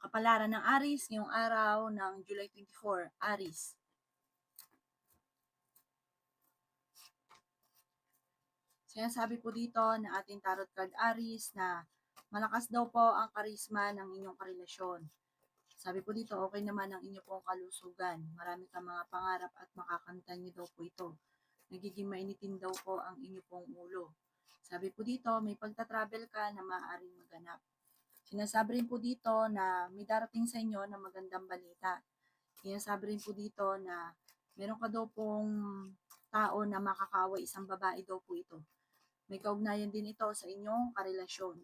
Kapalaran ng Aris ngayong araw ng July 24, Aris. Sinasabi po dito na ating tarot card Aris na malakas daw po ang karisma ng inyong karelasyon. Sabi po dito, okay naman ang inyong pong kalusugan. Marami kang mga pangarap at makakamtan niyo daw po ito. Nagiging mainitin daw po ang inyong pong ulo. Sabi po dito, may pagta-travel ka na maaaring maganap. Sinasabi rin po dito na may darating sa inyo na magandang balita. Sinasabi rin po dito na meron ka daw pong tao na makakaway, isang babae daw po ito. May kaugnayan din ito sa inyong karelasyon.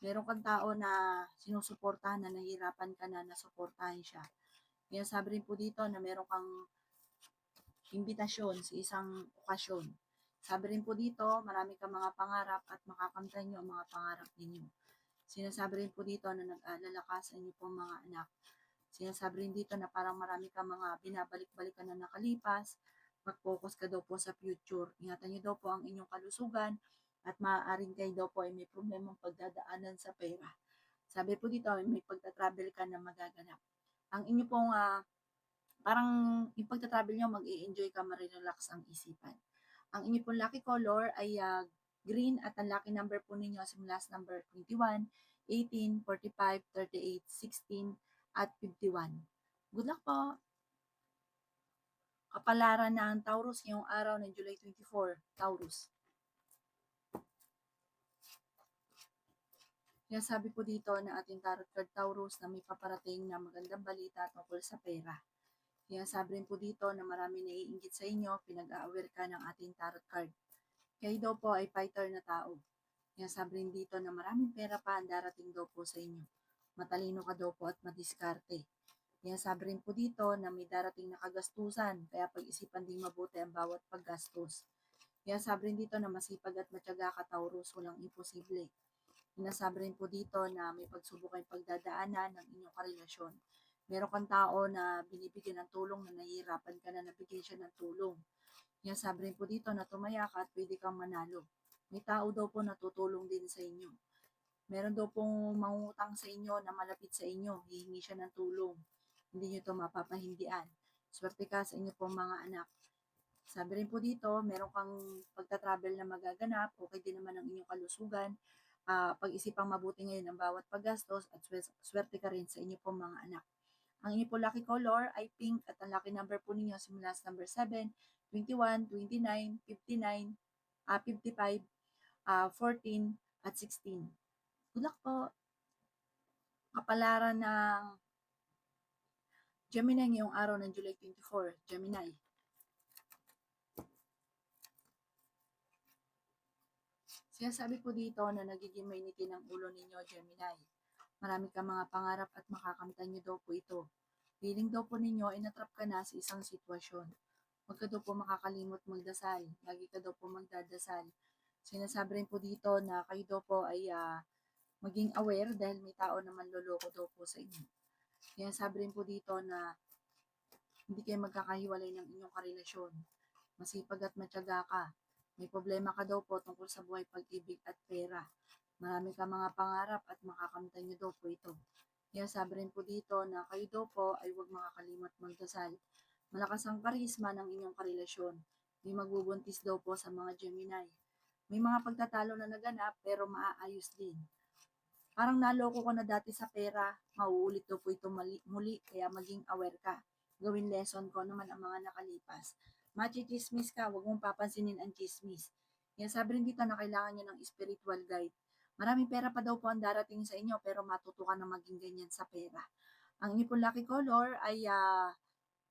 Meron kang tao na sinusuportahan na nahihirapan ka na nasuportahan siya. Sinasabi rin po dito na meron kang imbitasyon sa isang okasyon. Sabi rin po dito, marami kang mga pangarap at makakamtan nyo ang mga pangarap ninyo. Sinasabi rin po dito na nag-aalala ka sa inyo pong mga anak. Sinasabi rin dito na parang marami kang mga binabalik-balikan na nakalipas. Mag-focus ka daw po sa future. Ingatan nyo daw po ang inyong kalusugan at maaaring kayo daw po ay may problemang pagdadaanan sa pera. Sabi po dito, may pagta-travel ka na magaganap. Ang inyo pong parang yung pagta-travel nyo, mag-i-enjoy ka, marirelax ang isipan. Ang inyo pong lucky color ay green at ang lucky number po ninyo simula sa number 21, 18, 45, 38, 16, at 51. Good luck po! Kapalaran ng Taurus ngayong araw ng July 24, Taurus. Kaya sabi po dito na ating tarot card Taurus na may paparating na magandang balita tungkol sa pera. Kaya sabi rin po dito na marami naiinggit sa inyo, pinag-a-aware ka ng ating tarot card. Kayo daw po ay fighter na tao. Kaya sabi rin dito na maraming pera pa ang darating daw po sa inyo. Matalino ka daw po at madiskarte. Kaya sabi rin po dito na may darating na kagastusan, kaya pag-isipan din mabuti ang bawat paggastos. Kaya sabi rin dito na masipag at matyaga ka Taurus, walang imposible. Sinasabi rin po dito na may pagsubok kayong pagdadaanan ng inyong karelasyon. Meron kang tao na binibigyan ng tulong na nahihirapan ka na nabigyan siya ng tulong. Kaya sabi rin po dito na tumaya ka at pwede kang manalo. May tao daw po na tutulong din sa inyo. Meron daw pong mangungutang sa inyo na malapit sa inyo, hihingi siya ng tulong. Hindi nyo ito mapapahindian. Swerte ka sa inyo pong mga anak. Sabi rin po dito, meron kang pagta-travel na magaganap, okay din naman ang inyong kalusugan. Pag-isipang mabuti ngayon ang bawat paggastos at swerte ka rin sa inyo pong mga anak. Ang inyo po lucky color ay pink at ang lucky number po ninyo simula sa number 7, 21, 29, 59, 55, 14, at 16. Good luck po! Kapalaran ng Gemini ngayong araw ng July 24, Gemini. Sinasabi po dito na nagiging mainitin ang ulo ninyo, Gemini. Marami kang mga pangarap at makakamtan nyo daw po ito. Feeling daw po ninyo ay natrap ka na sa isang sitwasyon. Huwag ka daw po makakalimot magdasal. Lagi ka daw po magdadasal. Sinasabi rin po dito na kayo daw po ay maging aware dahil may tao na manloloko daw po sa inyo. Sinasabi rin po dito na hindi kayo magkakahiwalay ng inyong karelasyon. Masipag at matyaga ka. May problema ka daw po tungkol sa buhay, pag-ibig at pera. Marami ka mga pangarap at makakamtan nyo daw po ito. Kaya sabi rin po dito na kayo daw po ay huwag makakalimot magdasal. Malakas ang karisma ng inyong karelasyon. May magbubuntis daw po sa mga Gemini. May mga pagtatalo na naganap pero maaayos din. Parang naloko ko na dati sa pera, mauulit daw po ito muli kaya maging aware ka. Gawin lesson ko naman ang mga nakalipas. Machichismis ka, huwag mong papansinin ang chismis. Yan sabi rin dito na kailangan nyo ng spiritual guide. Maraming pera pa daw po ang darating sa inyo pero matuto ka na maging ganyan sa pera. Ang inyo pong lucky color ay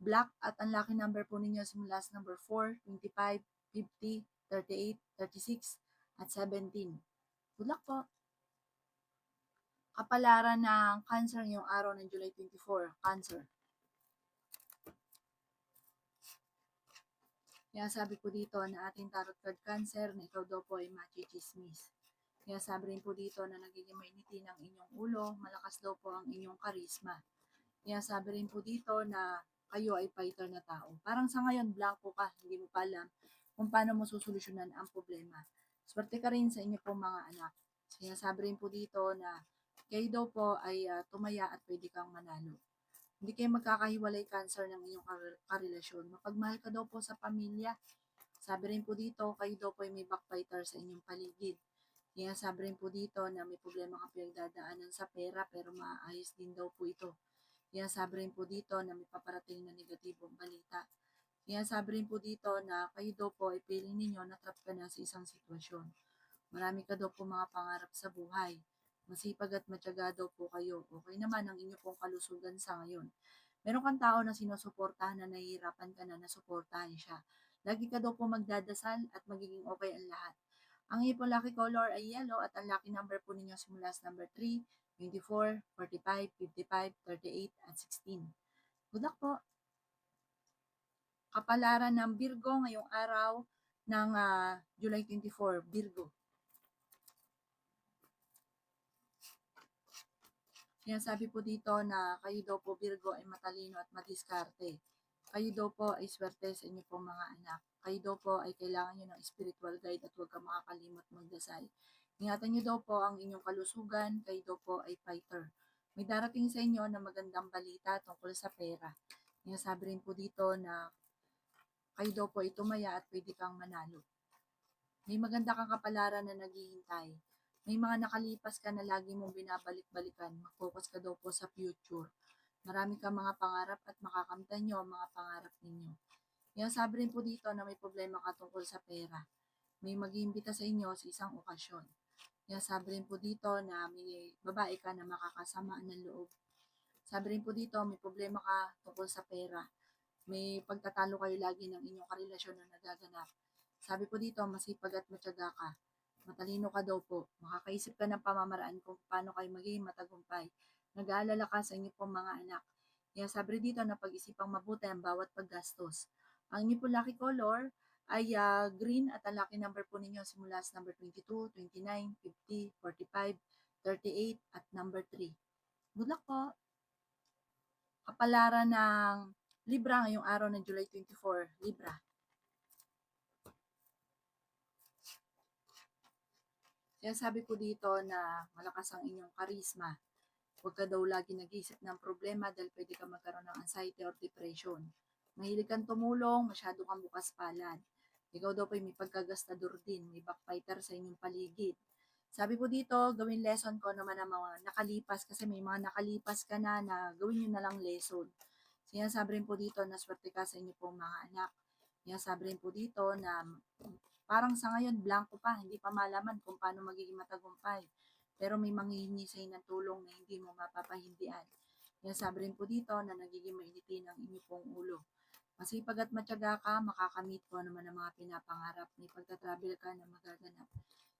black at ang lucky number po ninyo simula sa number 4, 25, 50, 38, 36, at 17. Good luck po! Kapalaran ng Cancer ngayong araw ng July 24, Cancer. Kaya sabi po dito na ating tarot card Cancer na ikaw daw po ay machichismis. Kaya sabi rin po dito na nagiging mainitin ang inyong ulo, malakas daw po ang inyong karisma. Kaya sabi rin po dito na kayo ay fighter na tao. Parang sa ngayon, blanco ka, hindi mo pa alam kung paano mo susolusyonan ang problema. Swerte ka rin sa inyo pong mga anak. Kaya sabi rin po dito na Kayo daw po ay tumaya at pwede kang manalo. Hindi kayo magkakahiwalay cancer ng inyong karelasyon. Mapagmahal ka daw po sa pamilya. Sabi rin po dito, kayo daw po ay may backbiter sa inyong paligid. Kaya sabi rin po dito na may problema kang pinagdadaanan sa pera pero maayos din daw po ito. Kaya sabi rin po dito na may paparating na negatibong balita. Kaya sabi rin po dito na kayo daw po ay feeling ninyo na trap ka na sa isang sitwasyon. Marami ka daw po mga pangarap sa buhay. Masipag at matyaga daw po kayo. Okay naman ang inyo pong kalusugan sa ngayon. Meron kang tao na sinusuportahan na nahihirapan ka na nasuportahan siya. Lagi ka daw po magdadasal at magiging okay ang lahat. Ang iyo po lucky color ay yellow at ang lucky number po ninyo simula sa number 3, 24, 45, 55, 38 at 16. Good luck po! Kapalaran ng Virgo ngayong araw ng July 24, Virgo. Sinasabi po dito na kayo daw po Virgo ay matalino at madiskarte. Kayo daw po ay swerte sa inyo pong mga anak. Kayo daw po ay kailangan nyo ng spiritual guide at huwag ka makakalimot magdasal. Ingatan nyo daw po ang inyong kalusugan. Kayo daw po ay fighter. May darating sa inyo na magandang balita tungkol sa pera. Sinasabi rin po dito na kayo daw po ay tumaya at pwede kang manalo. May maganda kang kapalaran na naghihintay. May mga nakalipas ka na lagi mong binabalik-balikan. Mag-focus ka daw po sa future. Marami kang mga pangarap at makakamtan nyo ang mga pangarap ninyo. Kaya sabi rin po dito na may problema ka tungkol sa pera. May mag-iimbita sa inyo sa isang okasyon. Kaya sabi rin po dito na may babae ka na makakasamaan ng loob. Sabi rin po dito may problema ka tungkol sa pera. May pagtatalo kayo lagi ng inyong karelasyon na nagaganap. Sabi po dito, masipag at matyaga ka. Matalino ka daw po. Makakaisip ka ng pamamaraan kung paano kayo magiging matagumpay. Nag-aalala ka sa inyo pong mga anak. Kaya sabi dito na pag-isipang mabuti ang bawat paggastos. Ang inyo po lucky color ay green at ang lucky number po ninyo simula sa number 22, 29, 50, 45, 38 at number 3. Good luck po! Kapalaran ng Libra ngayong araw ng July 24, Libra. Kaya sabi ko dito na malakas ang inyong karisma. Huwag ka daw lagi nag-iisip ng problema dahil pwede ka magkaroon ng anxiety or depression. Mahilig kang tumulong, masyado kang bukas palad. Ikaw daw po may pagkagastador din, may backfighter sa inyong paligid. Sabi ko dito, gawin lesson ko naman ang mga nakalipas kasi may mga nakalipas ka na gawin nyo na lang lesson. Sinasabi rin po dito na swerte ka sa inyo pong mga anak. Sinasabi rin po dito na parang sa ngayon, blanco pa, hindi pa malaman kung paano magiging matagumpay. Pero may manghihingi sa'yo ng tulong na hindi mo mapapahindian. Kaya sabi rin po dito na nagiging mainitin ang inyo pong ulo. Masipag at matyaga ka, makakamit po naman ang mga pinapangarap. May pagtatravel ka na magaganap.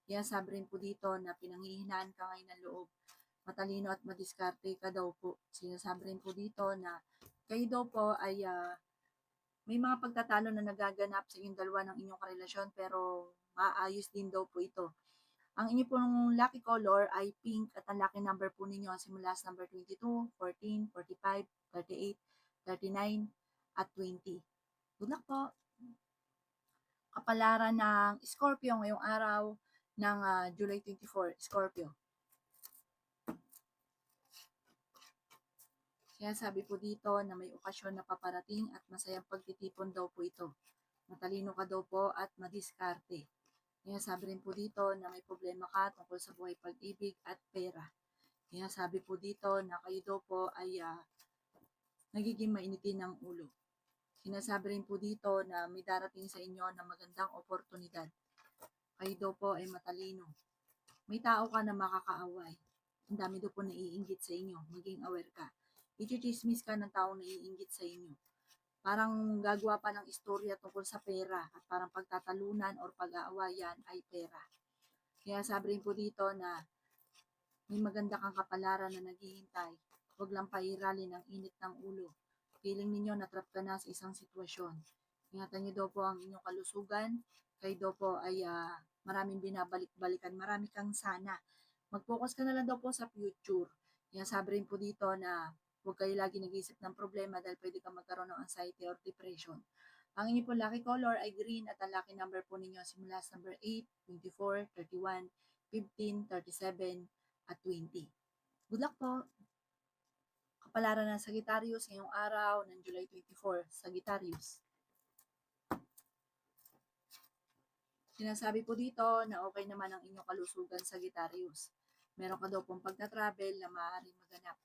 Kaya sabi rin po dito na pinanghihinaan ka ngayon ng loob. Matalino at madiskarte ka daw po. Sinasabi rin po dito na kayo daw po ay may mga pagtatalo na nagaganap sa inyong dalawa ng inyong karelasyon pero maayos din daw po ito. Ang inyo pong lucky color ay pink at ang lucky number po ninyo simula sa number 22, 14, 45, 38, 39 at 20. Good luck po! Kapalaran ng Scorpio ngayong araw ng July 24, Scorpio. Kaya sabi po dito na may okasyon na paparating at masayang pagtitipon daw po ito. Matalino ka daw po at madiskarte. Kaya sabi rin po dito na may problema ka tungkol sa buhay pag-ibig at pera. Kaya sabi po dito na kayo daw po ay nagiging mainitin ng ulo. Sinasabi rin po dito na may darating sa inyo na magandang oportunidad. Kayo daw po ay matalino. May tao ka na makakaaway. Ang dami daw po naiinggit sa inyo. Maging aware ka. I-chismis ka ng taong naiinggit sa inyo. Parang gagawa pa ng istorya tungkol sa pera at parang pagtatalunan or pag-aawayan ay pera. Kaya sabi rin po dito na may maganda kang kapalaran na naghihintay. Huwag lang pairalin ang init ng ulo. Feeling ninyo natrap ka na sa isang sitwasyon. Ingatan niyo daw po ang inyong kalusugan. Kayo daw po ay maraming binabalik-balikan. Marami kang sana. Mag-focus ka na lang daw po sa future. Kaya sabi rin po dito na huwag kayo lagi nag-iisip ng problema dahil pwede kang magkaroon ng anxiety or depression. Ang inyo po lucky color ay green at ang lucky number po ninyo simula sa number 8, 24, 31, 15, 37, at 20. Good luck po! Kapalaran ng Sagittarius ngayong araw ng July 24. Sagittarius. Sinasabi po dito na okay naman ang inyong kalusugan, Sagittarius. Meron ka daw pong pagta-travel na maaaring maganap.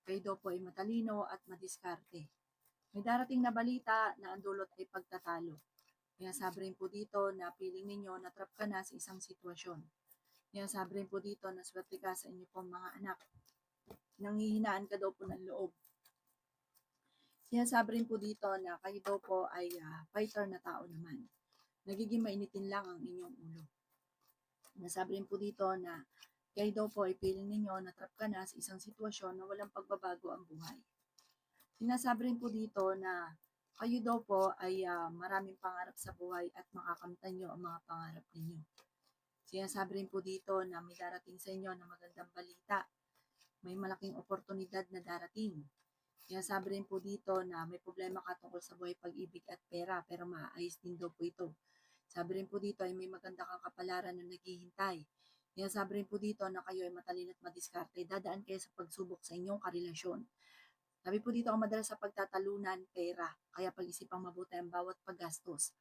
Kayo daw po ay matalino at madiskarte. May darating na balita na ang dulot ay pagtatalo. Kaya sabi rin po dito na piling ninyo na trap ka na sa isang sitwasyon. Kaya sabi rin po dito na swerte ka sa inyo pong mga anak. Nanghihinaan ka daw po ng loob. Sinasabi rin po dito na kayo daw po ay fighter na tao naman. Nagiging mainitin lang ang inyong ulo. Nasabi rin po dito na kayo daw po ay piling ninyo na trap ka na sa isang sitwasyon na walang pagbabago ang buhay. Sinasabi rin po dito na kayo daw po ay maraming pangarap sa buhay at makakamtan nyo ang mga pangarap ninyo. Sinasabi rin po dito na may darating sa inyo na magandang balita. May malaking oportunidad na darating. Sinasabi rin po dito na may problema ka tungkol sa buhay, pag-ibig at pera, pero maayos din daw po ito. Sabi rin po dito ay may maganda kang kapalaran na naghihintay. Sinasabi rin po dito na kayo ay matalino at madiskarte. Dadaan kayo sa pagsubok sa inyong karelasyon. Sabi po dito ang madalas sa pagtatalunan, pera. Kaya pag-isipang mabuti ang bawat paggastos.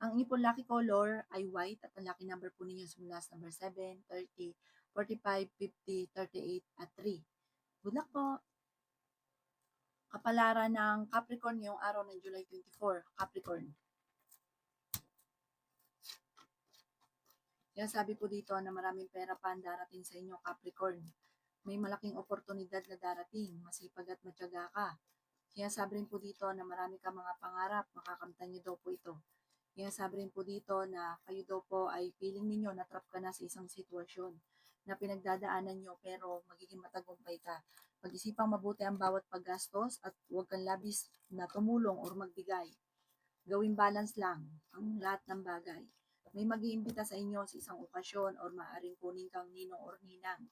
Ang inyong pong lucky color ay white at ang lucky number po ninyo simula sa number 7, 30, 45, 50, 38 at 3. Good luck po! Kapalaran ng Capricorn ngayong araw ng July 24. Capricorn. Kaya sabi po dito na maraming pera pa ang darating sa inyo, Capricorn. May malaking oportunidad na darating, masipag at matyaga ka. Kaya sabi rin po dito na marami ka mga pangarap, makakamtan niyo daw po ito. Kaya sabi rin po dito na kayo daw po ay feeling ninyo na trap ka na sa isang sitwasyon na pinagdadaanan nyo pero magiging matagumpay ka. Pag-isipang mabuti ang bawat paggastos at huwag kang labis na tumulong or magbigay. Gawing balance lang ang lahat ng bagay. May mag-iimbita sa inyo sa isang okasyon or maaaring kunin kang ninong or ninang.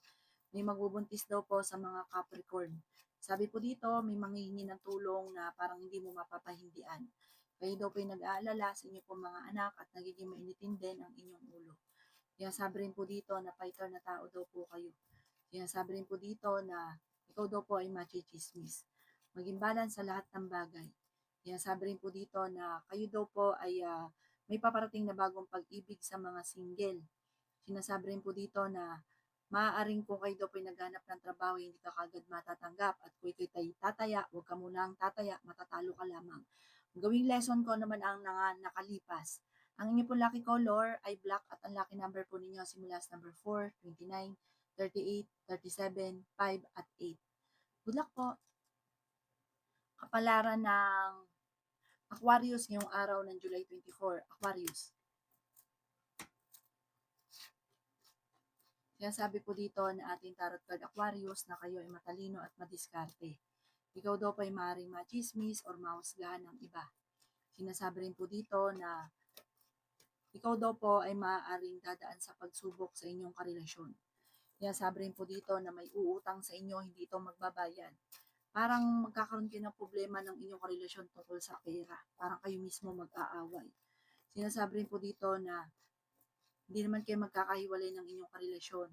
May magbubuntis daw po sa mga Capricorn. Sabi po dito, may manghihingi ng tulong na parang hindi mo mapapahindian. Kayo daw po ay nag-aalala sa inyo po mga anak at nagiging mainitin din ang inyong ulo. Kaya sabi rin po dito na fighter na tao daw po kayo. Kaya sabi rin po dito na ikaw daw po ay machichismis. Maging balance sa lahat ng bagay. Kaya sabi rin po dito na kayo daw po ay may paparating na bagong pag-ibig sa mga single. Sinasabi rin po dito na maaaring kung kayo daw po ay naghanap ng trabaho, hindi ka kagad matatanggap. At kung ito'y tataya, huwag ka munang tataya, matatalo ka lamang. Gawing lesson ko naman ang nakalipas. Ang inyo po lucky color ay black at ang lucky number po ninyo simula sa number 4, 29, 38, 37, 5 at 8. Good luck po! Kapalaran ng Aquarius ngayong araw ng July 24. Aquarius. Kaya sabi po dito na ating tarot card Aquarius na kayo ay matalino at madiskarte. Ikaw daw po ay maaaring machismis or mahusgahan ng iba. Sinasabi rin po dito na ikaw daw po ay maaaring dadaan sa pagsubok sa inyong karelasyon. Kaya sabi rin po dito na may uutang sa inyo, hindi ito magbabayad. Parang magkakaroon kayo ng problema ng inyong karelasyon tungkol sa pera. Parang kayo mismo mag-aaway. Sinasabi rin po dito na hindi naman kayo magkakahiwalay ng inyong karelasyon.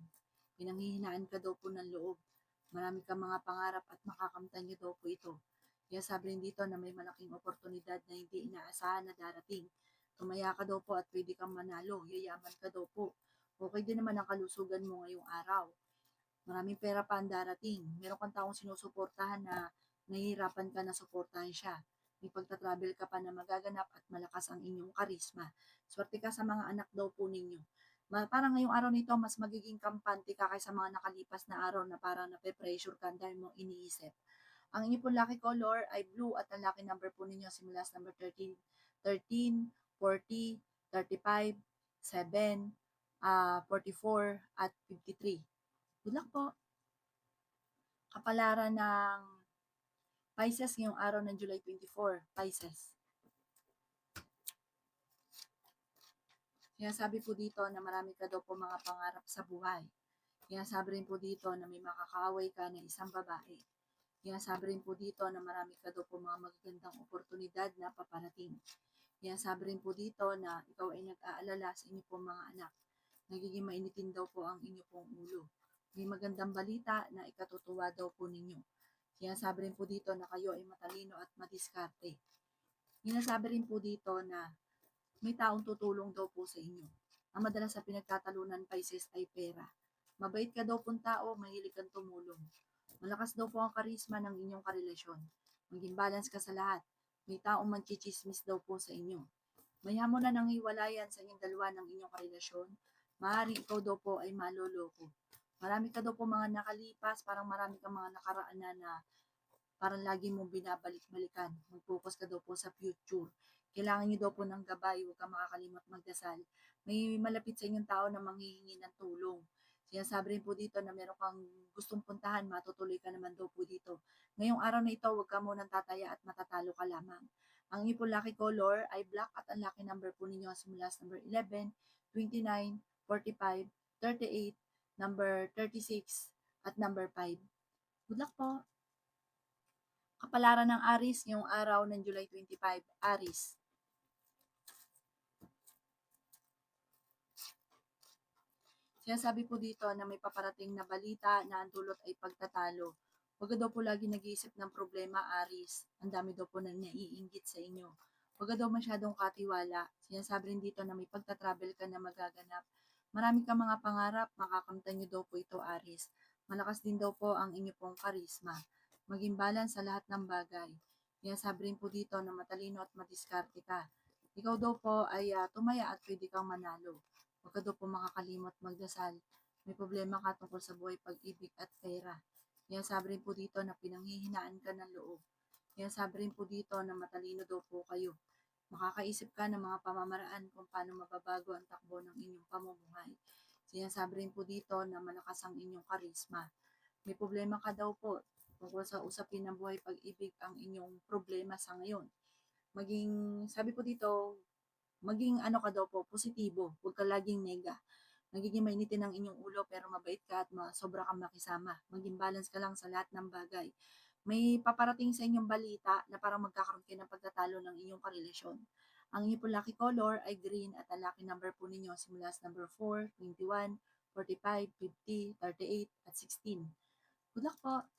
Pinanghihinaan ka daw po ng loob. Marami kang mga pangarap at makakamtan niyo daw po ito. Kaya sabi rin dito na may malaking oportunidad na hindi inaasahan na darating. Tumaya ka daw po at pwede kang manalo. Yayaman ka daw po. Okay din naman ang kalusugan mo ngayong araw. Maraming pera pa ang darating. Meron kang taong sinusuportahan na nahihirapan ka na suportahan siya. May pagta-travel ka pa na magaganap at malakas ang inyong karisma. Swerte ka sa mga anak daw po ninyo. Parang ngayong araw nito, mas magiging kampante ka kaysa mga nakalipas na araw na parang nape-pressure ka dahil mong iniisip. Ang inyong po lucky color ay blue at ang lucky number po ninyo simula sa number 13, 13, 40, 35, 7, 44, at 53. Good luck po! Kapalaran ng Pisces ngayong araw ng July 24. Pisces. Kaya sabi po dito na marami ka daw po mga pangarap sa buhay. Kaya sabi rin po dito na may makakaaway ka na isang babae. Kaya sabi rin po dito na marami ka daw po mga magagandang oportunidad na paparating. Kaya sabi rin po dito na ikaw ay nag-aalala sa inyo pong mga anak. Nagiging mainitin daw po ang inyo pong ulo. May magandang balita na ikatutuwa daw po ninyo. Sinasabi rin po dito na kayo ay matalino at madiskarte. Sinasabi rin po dito na may taong tutulong daw po sa inyo. Ang madalas sa pinagtatalunan, Pisces, ay pera. Mabait ka daw pong tao, mahilig kang tumulong. Malakas daw po ang karisma ng inyong karelasyon. Maging balance ka sa lahat. May taong manchichismis daw po sa inyo. May hamon na ng hiwalayan sa inyong dalawa ng inyong karelasyon. Maaaring ikaw daw po ay maloloko. Marami ka daw po mga nakalipas, parang marami kang mga nakaraan na parang lagi mong binabalik-balikan. Mag-focus ka daw po sa future. Kailangan niyo daw po ng gabay, huwag kang makakalimot magdasal. May malapit sa inyong tao na manghihingi ng tulong. Sinasabi rin po dito na meron kang gustong puntahan, matutuloy ka naman daw po dito. Ngayong araw na ito, huwag ka munang tataya at matatalo ka lamang. Ang inyong po lucky color ay black at ang lucky number po ninyo simula sa number 11, 29, 45, 38, number 36, at number 5. Good luck po! Kapalaran ng Aris ngayong araw ng July 25, Aris. Sinasabi po dito na may paparating na balita na ang dulot ay pagtatalo. Huwag daw po lagi nag-iisip ng problema, Aris. Ang dami daw po na naiinggit sa inyo. Huwag daw masyadong katiwala. Sinasabi rin dito na may pagtatravel ka na magaganap. Marami kang mga pangarap, makakamtan nyo daw po ito, Aris. Malakas din daw po ang inyo pong karisma. Maging balance sa lahat ng bagay. Sinasabi rin po dito na matalino at madiskarte ka. Ikaw daw po ay tumaya at pwede kang manalo. Huwag ka daw po makakalimot magdasal. May problema ka tungkol sa buhay, pag-ibig at pera. Sinasabi rin po dito na pinanghihinaan ka ng loob. Sinasabi rin po dito na matalino daw po kayo. Makakaisip ka ng mga pamamaraan kung paano mababago ang takbo ng inyong pamumuhay. Sinasabi rin po dito na malakas ang inyong karisma. May problema ka daw po tungkol sa usapin ng buhay, pag-ibig ang inyong problema sa ngayon. Sabi po dito, maging ano ka daw po, positibo. Huwag ka laging nega. Nagiging mainitin ang inyong ulo pero mabait ka at sobra kang makisama. Maging balance ka lang sa lahat ng bagay. May paparating sa inyong balita na parang magkakaroon kayo ng pagtatalo ng inyong karelasyon. Ang inyong po lucky color ay green at ang lucky number po ninyo simula sa number 4, 21, 45, 50, 38, at 16. Good luck po!